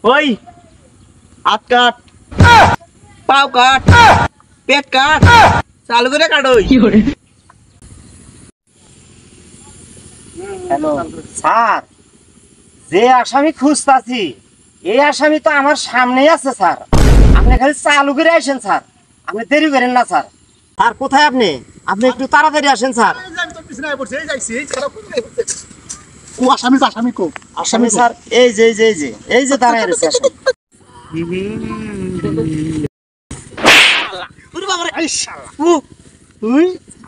ওই হাত কাট, পাও কাট, পেট কাট, চালু করে কাটো। হ্যালো স্যার, যে আসামি খুঁজতাছি এই আসামি তো আমার সামনেই আছে স্যার। আপনি খালি চালু করে আসেন স্যার, আপনি দেরি করেন না স্যার। স্যার কোথায় আপনি? আপনি একটু তাড়াতাড়ি আসেন স্যার। আসামি স্যার এই যে এই যে দাঁড়ায় রয়েছে আসামি। তুই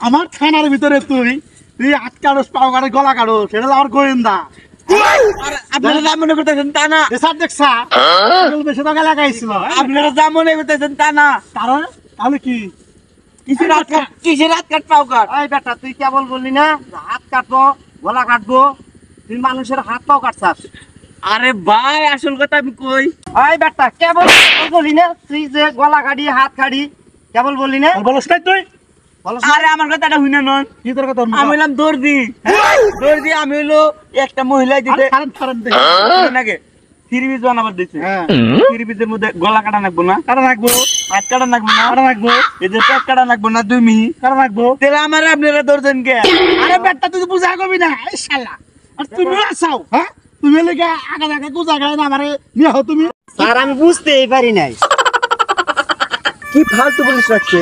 আমার থানার ভিতরে তুই হাত কাটস, পাও কাটস, গলা কাটস, সেটা আমার গোয়েন্দা। আপনারা যা মনে করতেছেন তা না, স্যার দেখছা বেশি টাকা লাগাইছিল। আপনারা যা মনে করতেছেন তা না। কারণ তাহলে কি কিসের হাত কাট, পাও কাট? এই বেটা তুই কেবল বললি না হাত কাটবো গলা কাটবো, তুই মানুষের হাত পাও কাটছাস। আরে ভাই আসল কথা আমি কই। এই বেটা কেবল বললি না তুই যে গলা কাটি হাত কাটি, কেবল বললি না। বলস নাই তুই? আরে আমার কথাটা হইনা নন, কি তোর কথা? আমি হইলাম দর্জি। দর্জি আমি হইলো একটা মহিলা দিতে নাকি থ্রি-পিস বানাবার দিচ্ছে। থ্রি-পিসের মধ্যে গলা কাটা নাকবো না, কাটা রাখবো, হাত কাটা নাকবো না, কাটা রাখবো, এই যে পেট কাটা নাকবো না, 2 মিহি কাটা রাখবো। তাহলে আমার আপনারা ধরছেন কে? আরে বেটা তুই বুঝা করবি না এই শালা। আর তুমি আসাও, হ্যাঁ তুমি লেগে আগা জায়গা গুজা গায় না আমারে নিয়ে হও তুমি। স্যার আমি বুঝতেই পারি নাই। কি ফালতু পুলিশ রাখছে।